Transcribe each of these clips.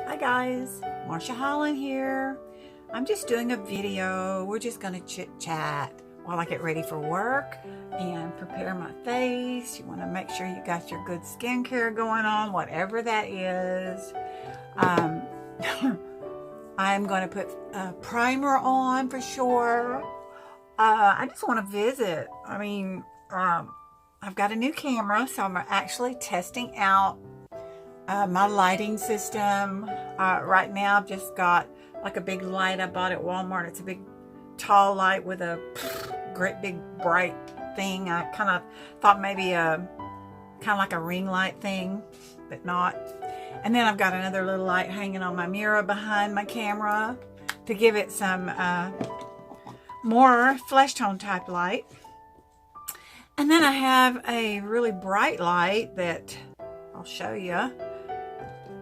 Hi guys, Marsha Holland here. I'm just doing a video. We're just gonna chit chat while I get ready for work and prepare my face. You wanna make sure you got your good skincare going on, whatever that is. I'm gonna put a primer on for sure. I just wanna visit. I've got a new camera, so I'm actually testing out my lighting system. Right now I've just got like a big light I bought at Walmart. It's a big tall light with a great big bright thing. I kind of thought maybe kind of like a ring light thing, but not. And then I've got another little light hanging on my mirror behind my camera to give it some more flesh tone type light. And then I have a really bright light that I'll show you.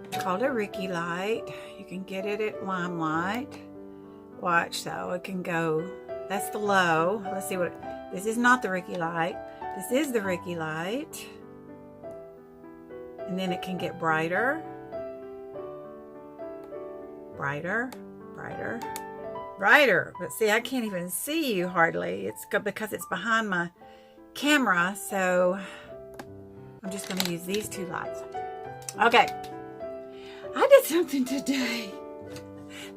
It's called a Ricky light. You can get it at Limelight. Watch, so it can go, that's the low. Let's see this is not the Ricky light. This is the Ricky light. And then it can get brighter. Brighter, brighter, brighter. But see, I can't even see you hardly. It's because it's behind my camera, so I'm just going to use these two lights. Okay, I did something today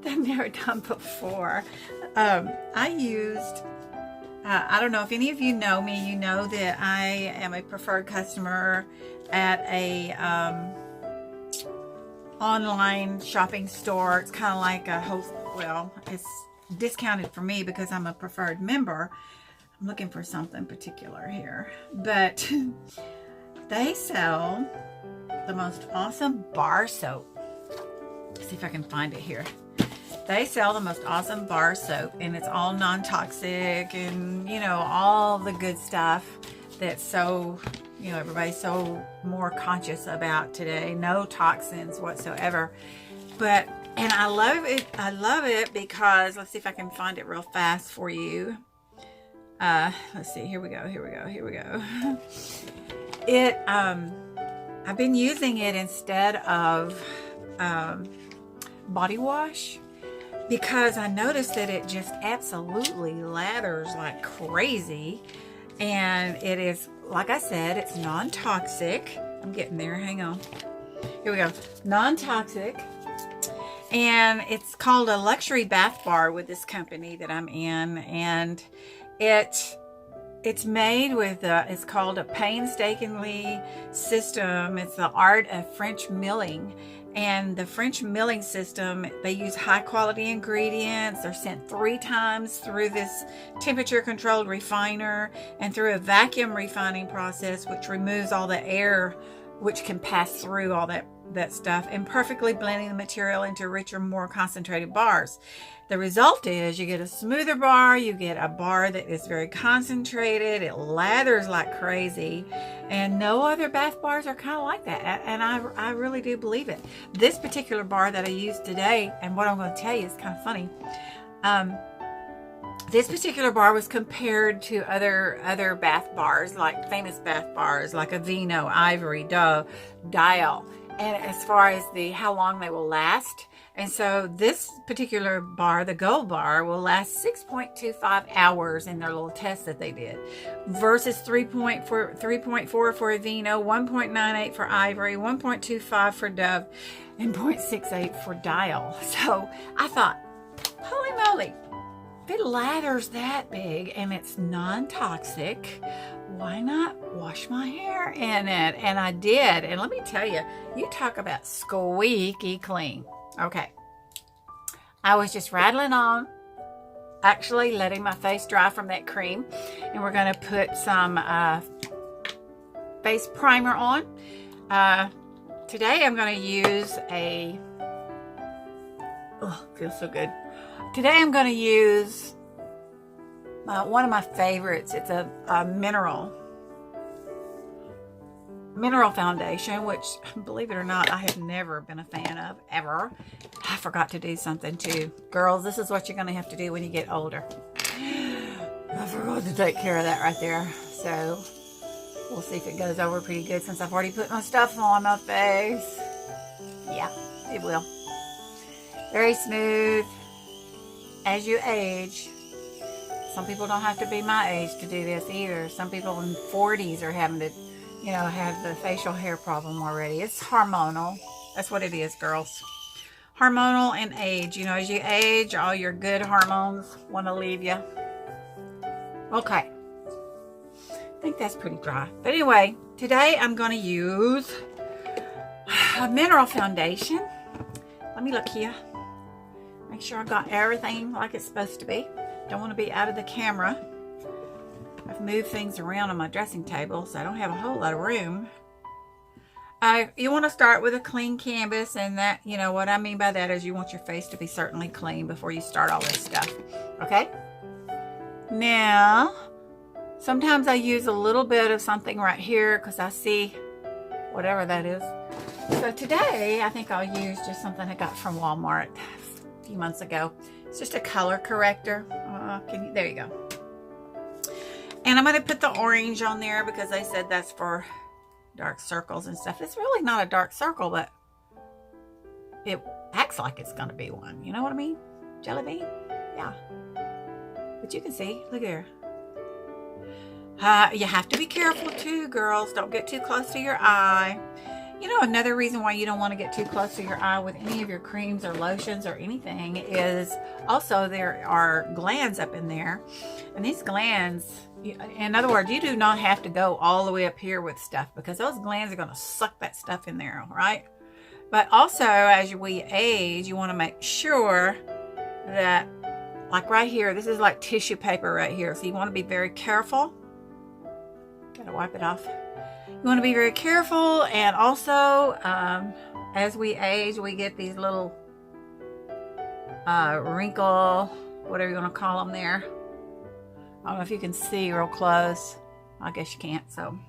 that I've never done before. I used, I don't know if any of you know me, you know that I am a preferred customer at a online shopping store. It's kind of like a host, well, it's discounted for me because I'm a preferred member. I'm looking for something particular here, but they sell the most awesome bar soap. Let's see if I can find it here. They sell the most awesome bar soap, and it's all non-toxic and, you know, all the good stuff that's so, you know, everybody's so more conscious about today. No toxins whatsoever. And I love it. I love it because, let's see if I can find it real fast for you. Let's see, here we go. I've been using it instead of body wash because I noticed that it just absolutely lathers like crazy. And it is, like I said, it's non-toxic. I'm getting there, hang on. Here we go, non-toxic. And it's called a luxury bath bar with this company that I'm in. And it's made with it's called a painstakingly system. It's the art of French milling, and the French milling system, they use high quality ingredients. They're sent 3 times through this temperature controlled refiner and through a vacuum refining process, which removes all the air which can pass through all that stuff, and perfectly blending the material into richer, more concentrated bars. The result is you get a smoother bar, you get a bar that is very concentrated, it lathers like crazy, and no other bath bars are kind of like that, and I really do believe it. This particular bar that I used today, and what I'm going to tell you is kind of funny, this particular bar was compared to other bath bars, like famous bath bars, like Aveeno, Ivory, Dove, Dial, and as far as how long they will last. And so this particular bar, the gold bar, will last 6.25 hours in their little test that they did, versus 3.4 for Aveeno, 1.98 for Ivory, 1.25 for Dove, and 0.68 for Dial. So I thought, holy moly, if it lathers that big and it's non-toxic, why not wash my hair in it? And I did. And let me tell you, you talk about squeaky clean. Okay. I was just rattling on, actually letting my face dry from that cream. And we're going to put some face primer on. Today I'm going to use feels so good. Today I'm going to use one of my favorites. It's a mineral foundation, which, believe it or not, I have never been a fan of, ever. I forgot to do something too. Girls, this is what you're going to have to do when you get older. I forgot to take care of that right there. So we'll see if it goes over pretty good since I've already put my stuff on my face. Yeah, it will. Very smooth. As you age, some people don't have to be my age to do this either. Some people in 40s are having to, you know, have the facial hair problem already. It's hormonal. That's what it is, girls. Hormonal and age. You know, as you age, all your good hormones want to leave you. Okay. I think that's pretty dry. But anyway, today I'm going to use a mineral foundation. Let me look here. Make sure I got everything like it's supposed to be. Don't want to be out of the camera. I've moved things around on my dressing table, so I don't have a whole lot of room. You want to start with a clean canvas, and that, you know, what I mean by that is you want your face to be certainly clean before you start all this stuff. Okay? Now, sometimes I use a little bit of something right here because I see whatever that is. So today, I think I'll use just something I got from Walmart a few months ago. It's just a color corrector. There you go. And I'm going to put the orange on there because they said that's for dark circles and stuff. It's really not a dark circle, but it acts like it's going to be one. You know what I mean? Jelly bean? Yeah. But you can see. Look there. You have to be careful too, girls. Don't get too close to your eye. You know, another reason why you don't want to get too close to your eye with any of your creams or lotions or anything is also there are glands up in there. And these glands, in other words, you do not have to go all the way up here with stuff because those glands are going to suck that stuff in there, right? But also, as we age, you want to make sure that, like right here, this is like tissue paper right here. So you want to be very careful. Gotta wipe it off. You want to be very careful, and also as we age, we get these little wrinkle, whatever you want to call them there. I don't know if you can see real close. I guess you can't. So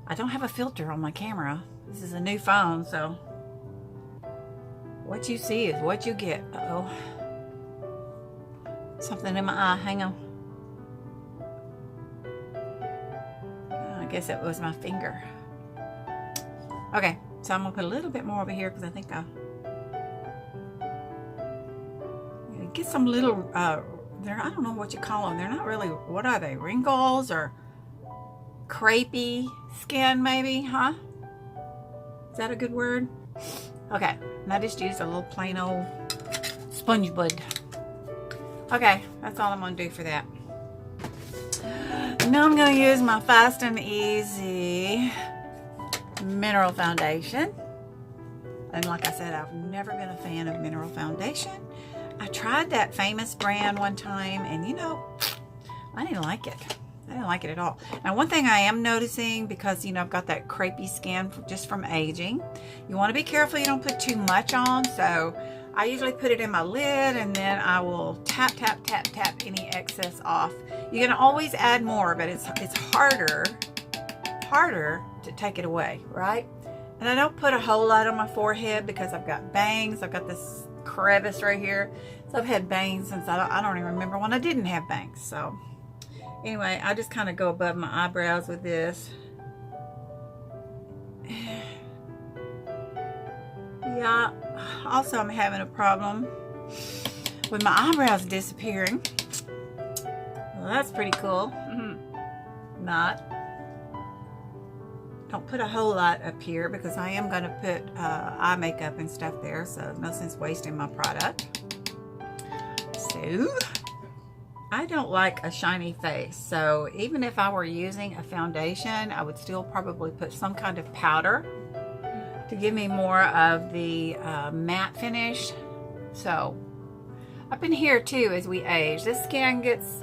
I don't have a filter on my camera. This is a new phone, so what you see is what you get. Uh-oh. Something in my eye. Hang on. I guess it was my finger. Okay, so I'm gonna put a little bit more over here because I think I get some little they're, I don't know what you call them. They're not really, what are they? Wrinkles or crepey skin maybe, huh? Is that a good word? Okay, and I just used a little plain old sponge bud. Okay, that's all I'm gonna do for that. Now I'm going to use my Fast and Easy Mineral Foundation. And like I said, I've never been a fan of mineral foundation. I tried that famous brand one time, and you know, I didn't like it. I didn't like it at all. Now, one thing I am noticing, because you know I've got that crepey skin just from aging, you want to be careful you don't put too much on. So I usually put it in my lid, and then I will tap, tap, tap, tap any excess off. You can always add more, but it's harder to take it away, right? And I don't put a whole lot on my forehead because I've got bangs. I've got this crevice right here. So I've had bangs since I don't even remember when I didn't have bangs. So anyway, I just kind of go above my eyebrows with this. Yeah, also I'm having a problem with my eyebrows disappearing. Well, that's pretty cool. Not. Don't put a whole lot up here because I am going to put eye makeup and stuff there, so no sense wasting my product. So I don't like a shiny face, so even if I were using a foundation, I would still probably put some kind of powder to give me more of the matte finish. So up in here too, as we age, this skin gets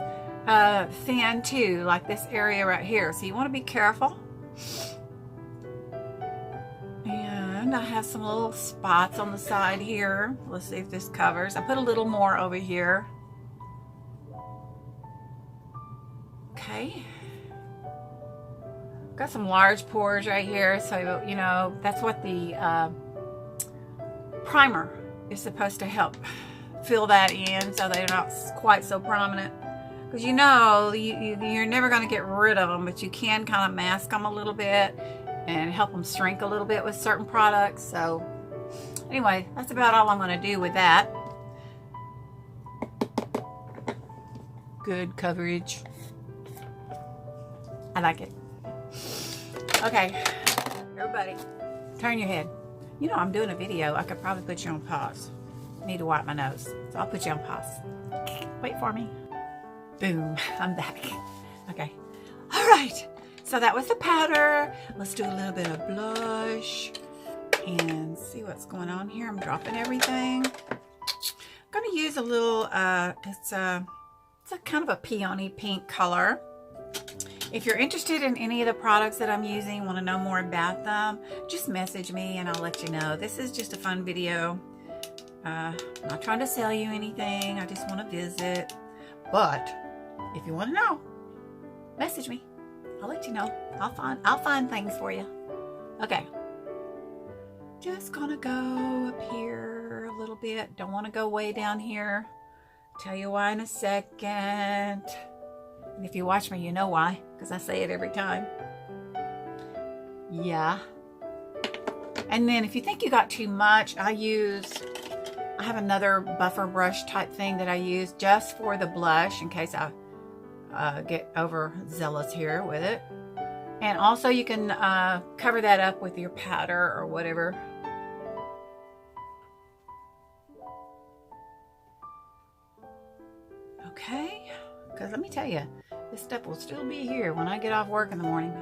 thin too, like this area right here, so you want to be careful. And I have some little spots on the side here. Let's see if this covers. I put a little more over here. Okay. Got some large pores right here, so you know that's what the primer is supposed to help fill that in, so they're not quite so prominent. Because you know you're never going to get rid of them, but you can kind of mask them a little bit and help them shrink a little bit with certain products. So anyway, that's about all I'm going to do with that. Good coverage. I like it. Okay, everybody, turn your head. You know, I'm doing a video. I could probably put you on pause. I need to wipe my nose, so I'll put you on pause. Wait for me. Boom, I'm back. Okay, all right. So that was the powder. Let's do a little bit of blush and see what's going on here. I'm dropping everything. I'm going to use a little, it's a kind of a peony pink color. If you're interested in any of the products that I'm using, want to know more about them, just message me and I'll let you know. This is just a fun video. I'm not trying to sell you anything. I just want to visit. But if you want to know, message me. I'll let you know. I'll find things for you. Okay. Just gonna go up here a little bit. Don't want to go way down here. Tell you why in a second. And if you watch me, you know why, because I say it every time. Yeah. And then if you think you got too much, I have another buffer brush type thing that I use just for the blush in case I get overzealous here with it. And also you can cover that up with your powder or whatever. Okay, because let me tell you, this stuff will still be here when I get off work in the morning.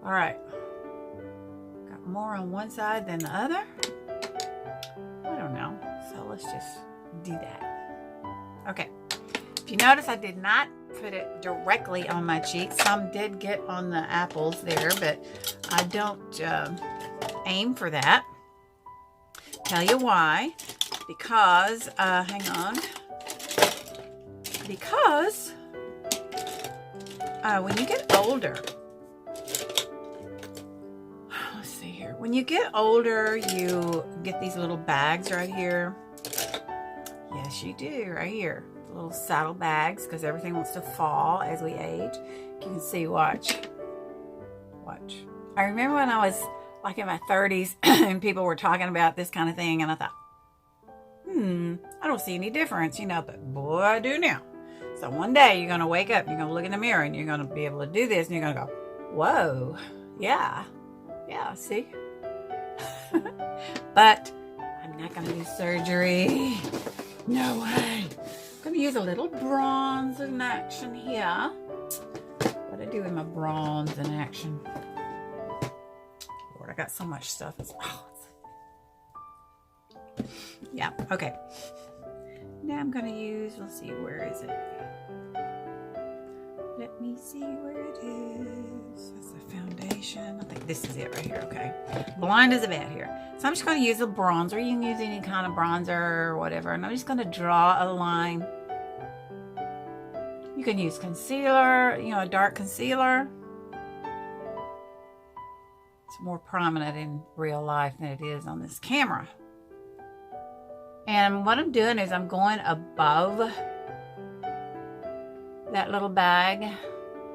All right, got more on one side than the other. I don't know, so let's just do that. Okay, if you notice, I did not put it directly on my cheeks. Some did get on the apples there, but I don't aim for that. Tell you why. Because, hang on. Because when you get older, let's see here. When you get older, you get these little bags right here. Yes, you do, right here. Little saddle bags, because everything wants to fall as we age. You can see, watch. I remember when I was like in my 30s and people were talking about this kind of thing, and I thought, I don't see any difference, you know, but boy, I do now. So one day you're going to wake up, you're going to look in the mirror, and you're going to be able to do this, and you're going to go, whoa, yeah, see? But I'm not going to do surgery. No way. I'm going to use a little bronze in action here. What do I do with my bronze in action? Lord, I got so much stuff. Yeah, okay. Now I'm going to use, let's see, where is it? Let me see where it is. That's the foundation. I think this is it right here, okay. Blind as a bat here. So I'm just going to use a bronzer. You can use any kind of bronzer or whatever. And I'm just going to draw a line. You can use concealer, you know, a dark concealer. It's more prominent in real life than it is on this camera. And what I'm doing is I'm going above that little bag,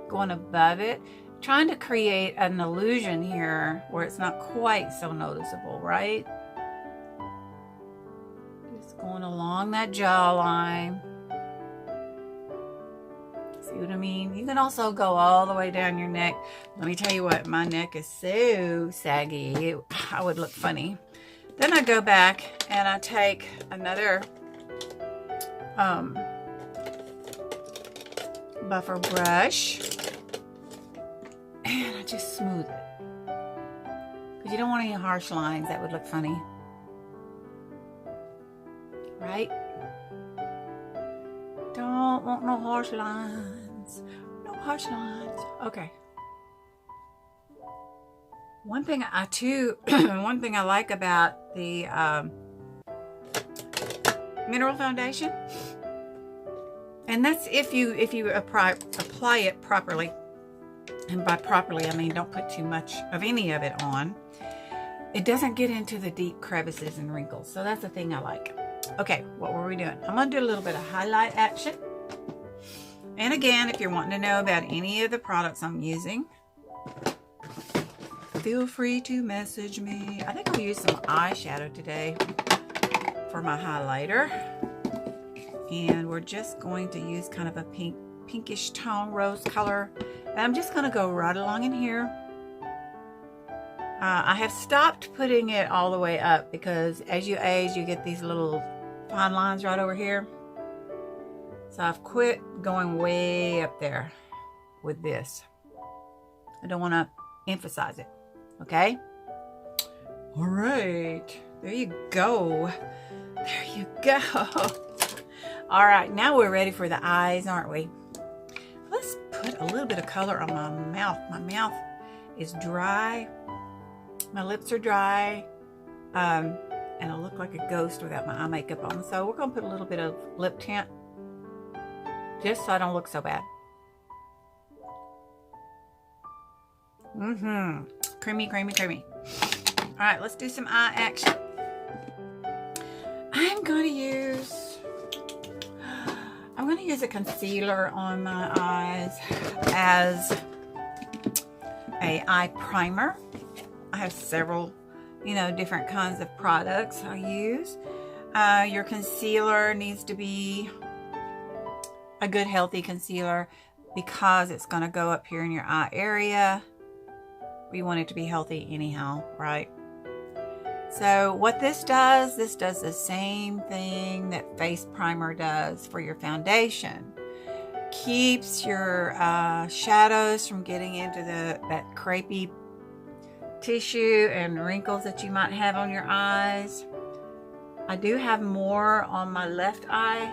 going above it, trying to create an illusion here where it's not quite so noticeable, right? Just going along that jawline. See what I mean? You can also go all the way down your neck. Let me tell you what, my neck is so saggy. I would look funny. Then I go back and I take another buffer brush and I just smooth it. Because you don't want any harsh lines. That would look funny. Right? Don't want no harsh lines. No harsh lines. Okay. One thing I like about the mineral foundation, and that's if you apply it properly, and by properly I mean don't put too much of any of it on. It doesn't get into the deep crevices and wrinkles, so that's the thing I like. Okay, what were we doing? I'm gonna do a little bit of highlight action. And again, if you're wanting to know about any of the products I'm using, feel free to message me. I think I'll use some eyeshadow today for my highlighter. And we're just going to use kind of a pinkish tone, rose color. And I'm just going to go right along in here. I have stopped putting it all the way up because as you age, you get these little fine lines right over here. So I've quit going way up there with this. I don't want to emphasize it. Okay? All right. There you go. There you go. All right. Now we're ready for the eyes, aren't we? Let's put a little bit of color on my mouth. My mouth is dry. My lips are dry. And I look like a ghost without my eye makeup on. So we're going to put a little bit of lip tint just so I don't look so bad. Creamy, creamy, creamy. All right, let's do some eye action. I'm going to use a concealer on my eyes as a eye primer. I have several, different kinds of products I use. Your concealer needs to be a good, healthy concealer because it's going to go up here in your eye area. We want it to be healthy anyhow, right? So what this does the same thing that face primer does for your foundation. Keeps your shadows from getting into that crepey tissue and wrinkles that you might have on your eyes. I do have more on my left eye,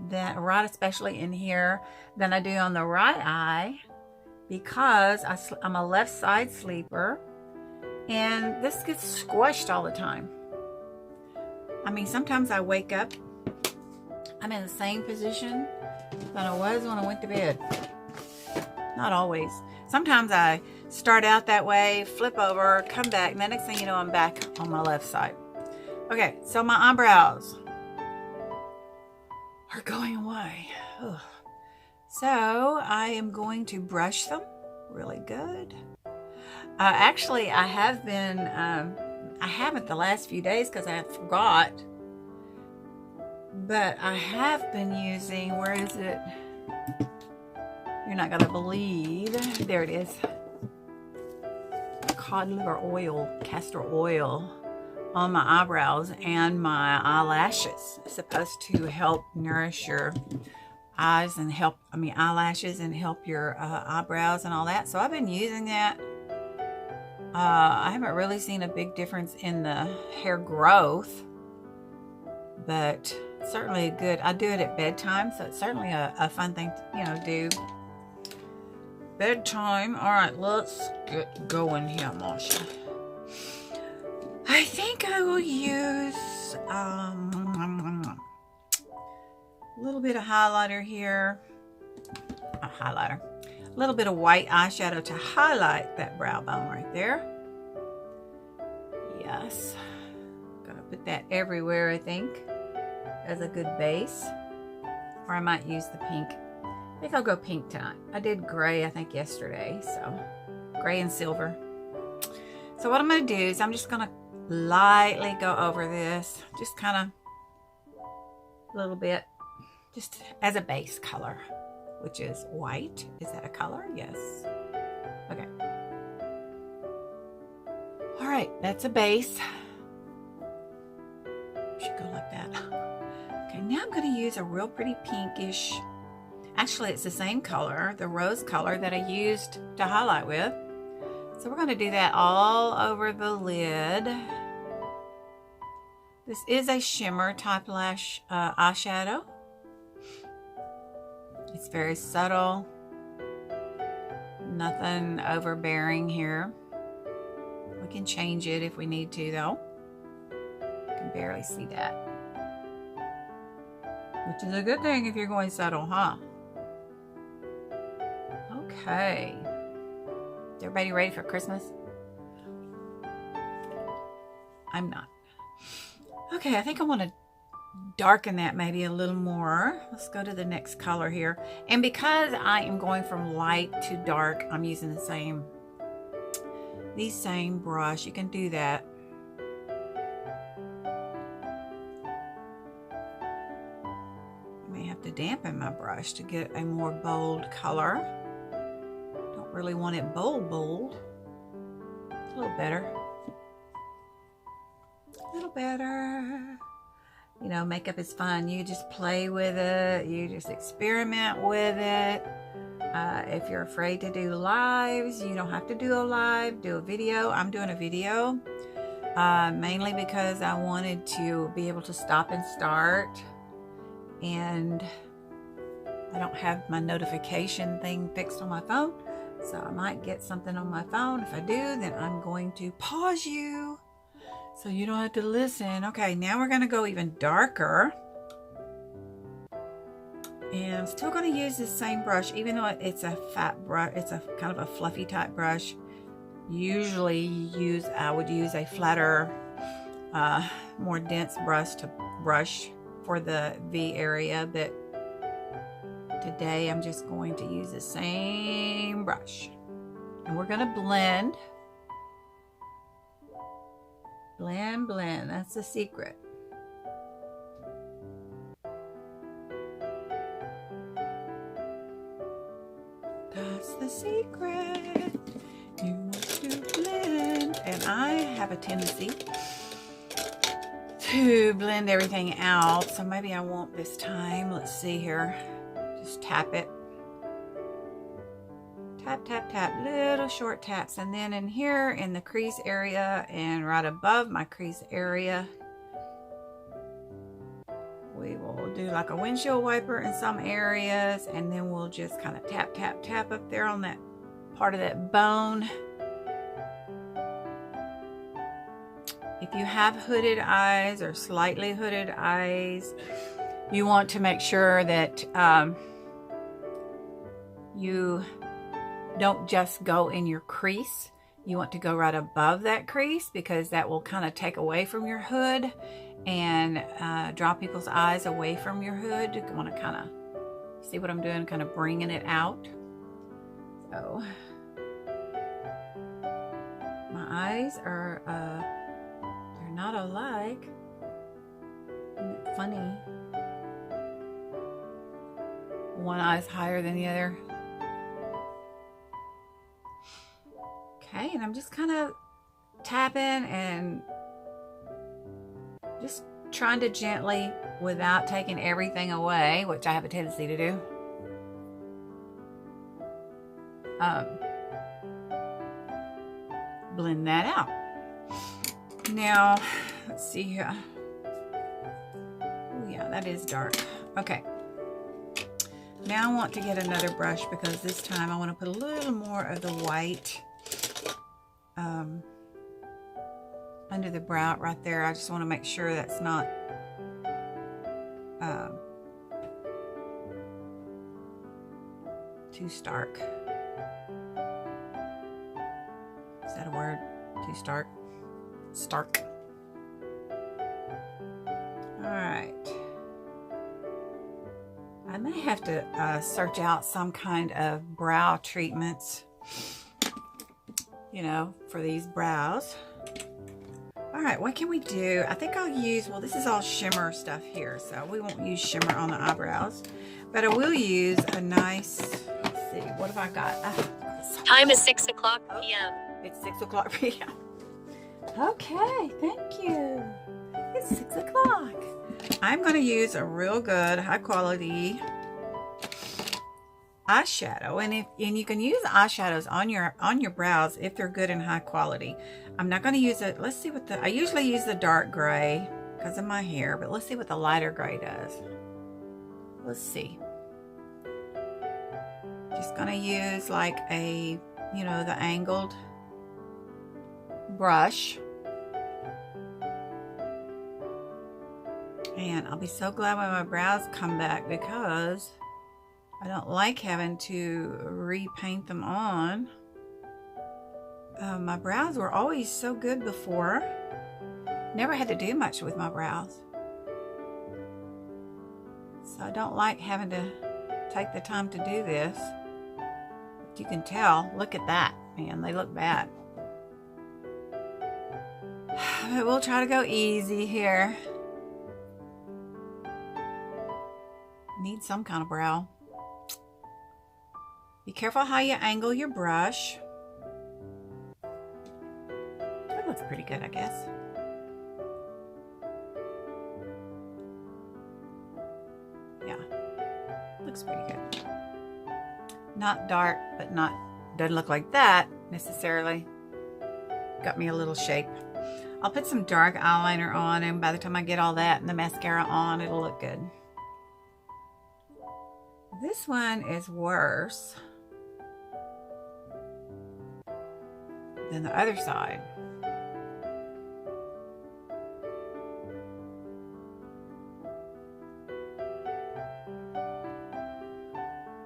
especially in here, than I do on the right eye because I'm a left side sleeper and this gets squished all the time. I mean, sometimes I wake up, I'm in the same position that I was when I went to bed. Not always. Sometimes I start out that way, flip over, come back, and the next thing you know, I'm back on my left side. Okay, so my eyebrows are going away. Ugh. So I am going to brush them really good. Actually, I haven't the last few days because I forgot. But I have been using, where is it? You're not going to believe. There it is. Cod liver oil, castor oil on my eyebrows and my eyelashes. It's supposed to help nourish your eyes and eyelashes and help your eyebrows and all that. So I've been using that. I haven't really seen a big difference in the hair growth, but certainly good. I do it at bedtime, so it's certainly a fun thing to, do. Bedtime. All right, let's get going here, Marsha. I think I will use a little bit of highlighter here. A little bit of white eyeshadow to highlight that brow bone right there. Yes. Gonna put that everywhere, I think, as a good base. Or I might use the pink. I think I'll go pink tonight. I did gray, I think, yesterday. So, gray and silver. So what I'm going to do is I'm just going to lightly go over this. Just kind of a little bit. Just as a base color, which is white. Is that a color? Yes. Okay. All right, that's a base. Should go like that. Okay, now I'm going to use a real pretty pinkish. Actually, it's the same color, the rose color that I used to highlight with. So we're going to do that all over the lid. This is a shimmer type lash eyeshadow. It's very subtle. Nothing overbearing here. We can change it if we need to, though. You can barely see that. Which is a good thing if you're going subtle, huh? Okay. Is everybody ready for Christmas? I'm not. Okay, I think I want to darken that maybe a little more. Let's go to the next color here. And because I am going from light to dark, I'm using the the same brush. You can do that. I may have to dampen my brush to get a more bold color. Don't really want it bold. A little better. A little better. You know, makeup is fun. You just play with it. You just experiment with it. If you're afraid to do lives, you don't have to do a live. Do a video. I'm doing a video mainly because I wanted to be able to stop and start. And I don't have my notification thing fixed on my phone. So I might get something on my phone. If I do, then I'm going to pause you so you don't have to listen. Okay, now we're going to go even darker. And I'm still going to use this same brush, even though it's a fat brush. It's a kind of a fluffy type brush. Usually I would use a flatter, more dense brush to brush for the V area, but today I'm just going to use the same brush. And we're going to blend. Blend, blend. That's the secret. That's the secret. You want to blend. And I have a tendency to blend everything out. So maybe I won't this time. Let's see here. Just tap it. Tap, tap, tap. Little short taps. And then in here in the crease area and right above my crease area, we will do like a windshield wiper in some areas, and then we'll just kind of tap, tap, tap up there on that part of that bone. If you have hooded eyes or slightly hooded eyes, you want to make sure that you don't just go in your crease. You want to go right above that crease, because that will kind of take away from your hood and draw people's eyes away from your hood. You want to kind of see what I'm doing, kind of bringing it out. So my eyes are they're not alike. Isn't it funny? One eye's higher than the other. Okay, and I'm just kind of tapping and just trying to gently, without taking everything away, which I have a tendency to do, blend that out. Now, let's see here. Oh yeah, that is dark. Okay. Now I want to get another brush, because this time I want to put a little more of the white under the brow right there. I just want to make sure that's not too stark. Is that a word? Too stark? Stark. Alright. I may have to search out some kind of brow treatments, you know, for these brows. All right, what can we do? I think I'll use, well, this is all shimmer stuff here, so we won't use shimmer on the eyebrows, but I will use a nice, let's see, what have I got? Time is 6 o'clock p.m. It's 6 o'clock p.m. Okay, thank you. It's 6 o'clock. I'm going to use a real good, high quality eyeshadow, and you can use eyeshadows on your brows if they're good and high quality. I'm not going to use it. Let's see what I usually use the dark gray because of my hair, but let's see what the lighter gray does. Let's see. Just going to use like a, you know, the angled brush. And I'll be so glad when my brows come back, because I don't like having to repaint them on. My brows were always so good before. Never had to do much with my brows. So I don't like having to take the time to do this. But you can tell, look at that, man, they look bad. But we'll try to go easy here. Need some kind of brow. Be careful how you angle your brush. That looks pretty good, I guess. Yeah, looks pretty good. Not dark, but doesn't look like that necessarily. Got me a little shape. I'll put some dark eyeliner on, and by the time I get all that and the mascara on, it'll look good. This one is worse than the other side.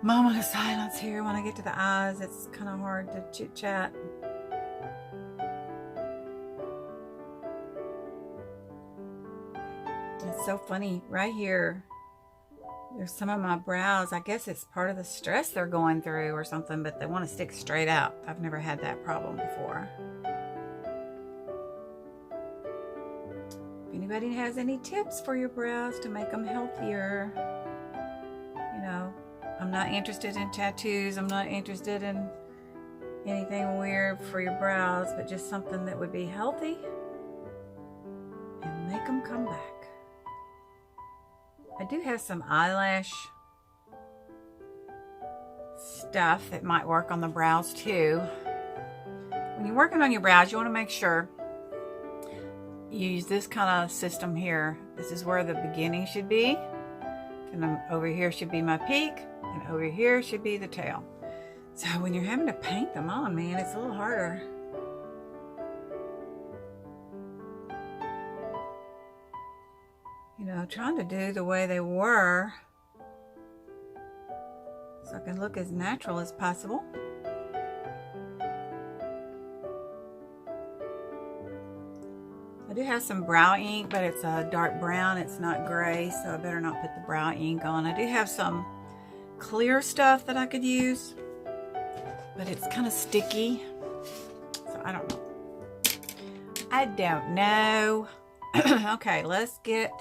Moment of silence here. When I get to the eyes, it's kind of hard to chit chat. It's so funny. Right here, there's some of my brows. I guess it's part of the stress they're going through or something, but they want to stick straight out. I've never had that problem before. If anybody has any tips for your brows to make them healthier, you know, I'm not interested in tattoos. I'm not interested in anything weird for your brows, but just something that would be healthy and make them come back. I do have some eyelash stuff that might work on the brows too. When you're working on your brows, you want to make sure you use this kind of system here. This is where the beginning should be. And over here should be my peak, and over here should be the tail. So when you're having to paint them on, man, it's a little harder. You know, trying to do the way they were so I can look as natural as possible. I do have some brow ink, but it's a dark brown. It's not gray, so I better not put the brow ink on. I do have some clear stuff that I could use, but it's kind of sticky, so I don't know. I don't know. Okay, let's get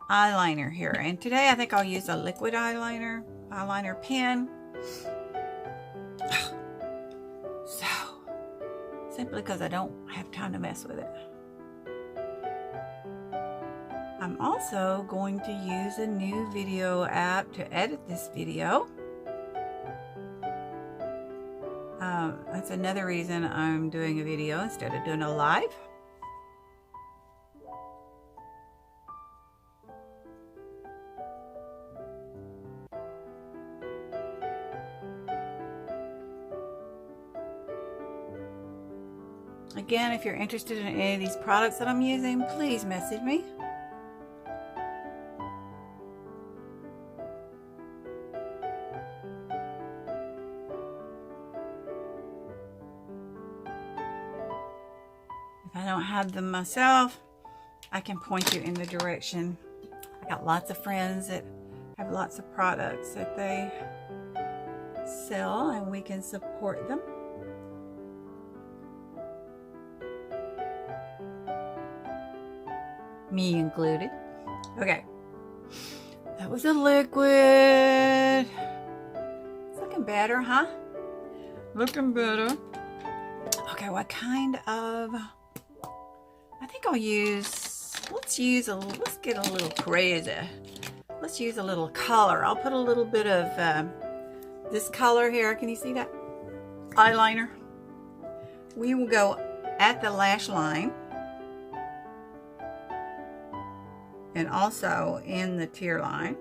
eyeliner here, and today I think I'll use a liquid eyeliner pen. So simply because I don't have time to mess with it. I'm also going to use a new video app to edit this video. That's another reason I'm doing a video instead of doing a live. Again, if you're interested in any of these products that I'm using, please message me. If I don't have them myself, I can point you in the direction. I got lots of friends that have lots of products that they sell, and we can support them. Me included. Okay, that was a liquid. It's looking better, huh? Looking better. Okay, what kind of, I think I'll use, let's get a little crazy. Let's use a little color. I'll put a little bit of this color here. Can you see that? Eyeliner. We will go at the lash line. And also in the tear line.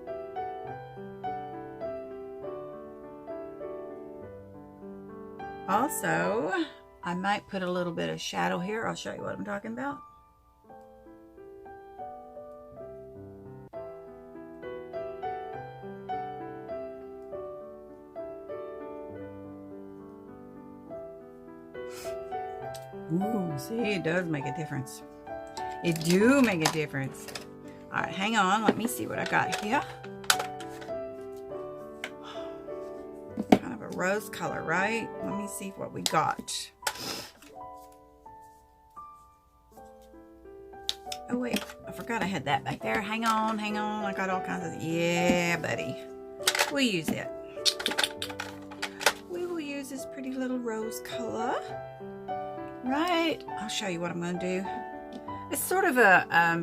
Also, I might put a little bit of shadow here. I'll show you what I'm talking about. Ooh, see, it does make a difference. It do make a difference. All right, hang on. Let me see what I got here. Kind of a rose color, right? Let me see what we got. Oh wait, I forgot I had that back there. Hang on, hang on. I got all kinds of, yeah, buddy. We'll use it. We will use this pretty little rose color. Right, I'll show you what I'm gonna do. It's sort of a, I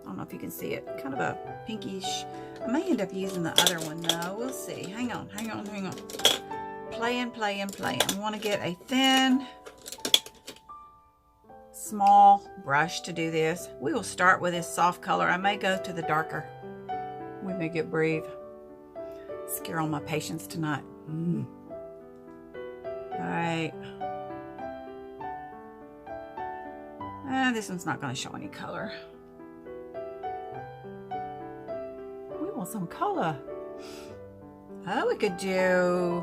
don't know if you can see it, kind of a pinkish. I may end up using the other one though. We'll see. Hang on, hang on, hang on. Playing, playing, playing. I want to get a thin, small brush to do this. We will start with this soft color. I may go to the darker. We may get brave. Scare all my patients tonight. All right. This one's not going to show any color. We want some color. Oh, we could do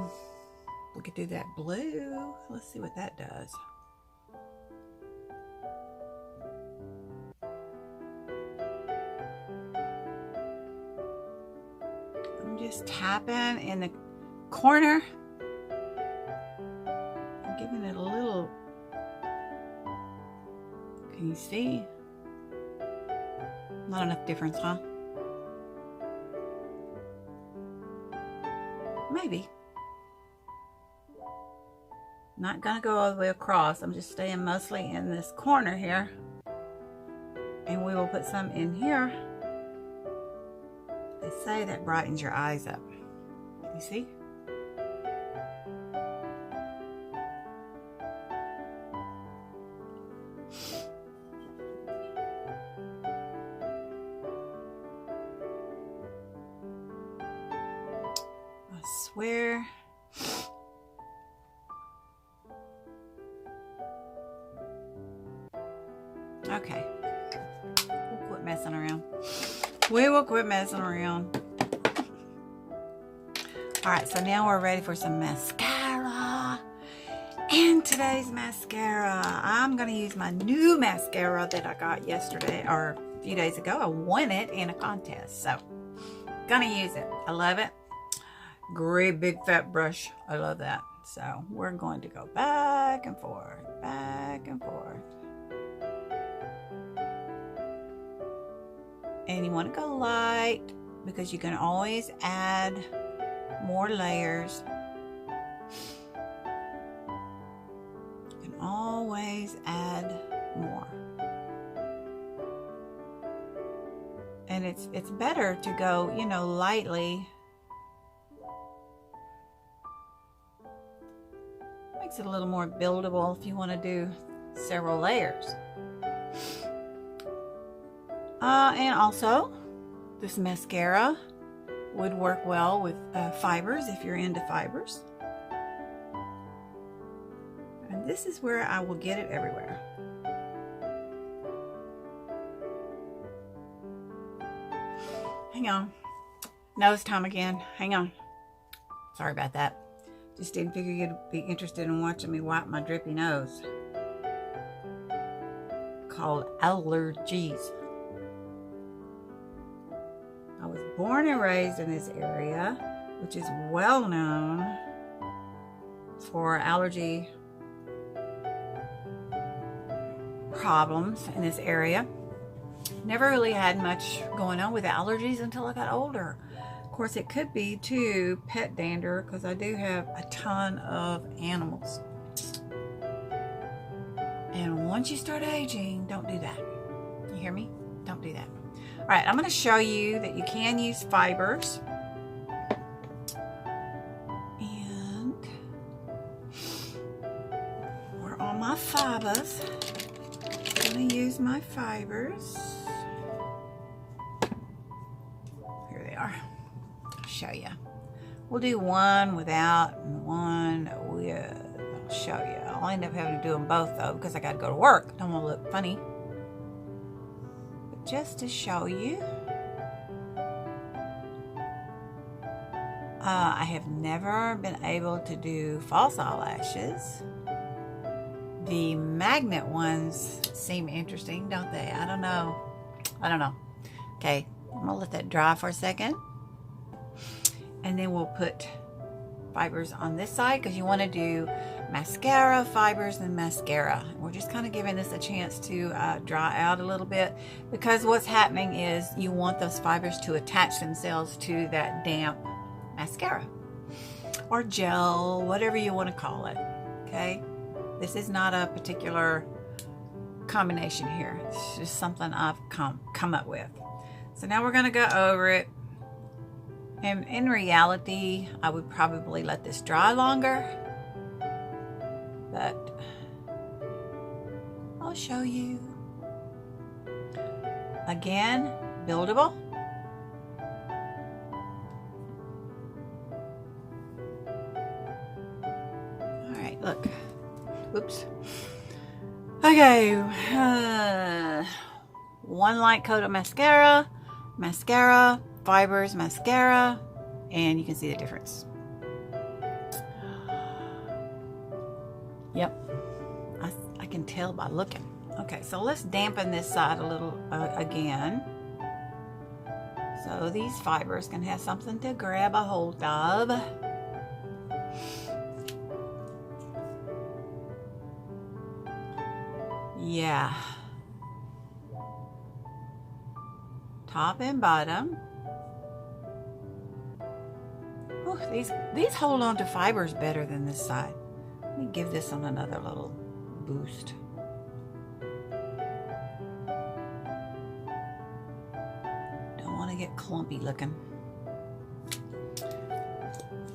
that blue. Let's see what that does. I'm just tapping in the corner. I'm giving it a little. Can you see? Not enough difference, huh? Maybe. Not gonna go all the way across. I'm just staying mostly in this corner here. And we will put some in here. They say that brightens your eyes up. You see? I swear. Okay. We'll quit messing around. We will quit messing around. Alright, so now we're ready for some mascara. And today's mascara, I'm going to use my new mascara that I got yesterday, or a few days ago. I won it in a contest, so gonna use it. I love it. Great big fat brush. I love that. So we're going to go back and forth, back and forth. And you want to go light because you can always add more layers. You can always add more. And it's better to go, you know, lightly. Makes it a little more buildable if you want to do several layers. And also, this mascara would work well with fibers if you're into fibers. And this is where I will get it everywhere. Hang on. Nose time again. Hang on. Sorry about that. Just didn't figure you'd be interested in watching me wipe my drippy nose. Called allergies. I was born and raised in this area, which is well known for allergy problems in this area. Never really had much going on with allergies until I got older. Of course, it could be too pet dander because I do have a ton of animals. And once you start aging, don't do that. You hear me? Don't do that. All right, I'm going to show you that you can use fibers. And we're on my fibers. I'm going to use my fibers. Here they are. I'll show you. We'll do one without and one with. I'll show you. I'll end up having to do them both though because I got to go to work. I don't want to look funny. Just to show you, I have never been able to do false eyelashes. The magnet ones seem interesting, don't they? I don't know. I don't know. Okay, I'm gonna let that dry for a second. And then we'll put fibers on this side because you want to do mascara, fibers, and mascara. We're just kind of giving this a chance to dry out a little bit, because what's happening is you want those fibers to attach themselves to that damp mascara or gel, whatever you want to call it. Okay, this is not a particular combination here. It's just something I've come up with. So now we're going to go over it. And in reality, I would probably let this dry longer, but I'll show you. Again, buildable. All right, look. Oops. Okay, one light coat of mascara, fibers, mascara, and you can see the difference. Yep, I can tell by looking. Okay, so let's dampen this side a little again, so these fibers can have something to grab a hold of. Yeah, top and bottom. Ooh, these hold on to fibers better than this side. Let me give this one another little boost. Don't want to get clumpy looking.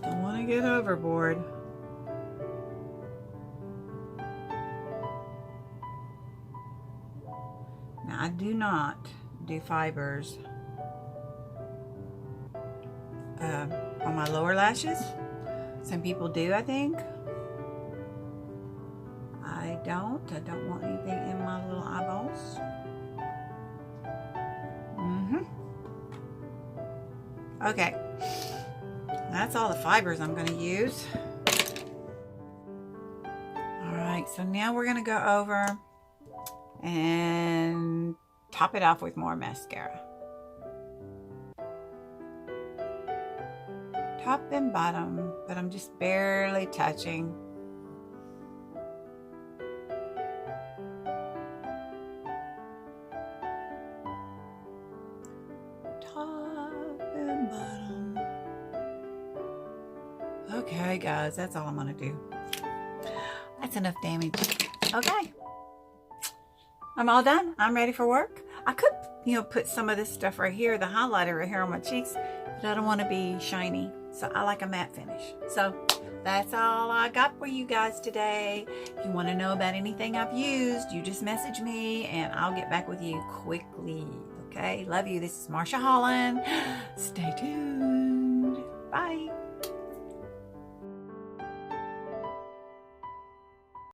Don't want to get overboard. Now, I do not do fibers on my lower lashes. Some people do, I think. I don't want anything in my little eyeballs. Okay, that's all the fibers I'm going to use. All right, so now we're going to go over and top it off with more mascara. Top and bottom, but I'm just barely touching. Top and bottom. Okay, guys, that's all I'm gonna do. That's enough damage. Okay, I'm all done. I'm ready for work. I could, put some of this stuff right here, the highlighter right here on my cheeks, but I don't want to be shiny. So I like a matte finish. So that's all I got for you guys today. If you want to know about anything I've used, you just message me and I'll get back with you quickly. Okay, love you. This is Marsha Holland. Stay tuned. Bye.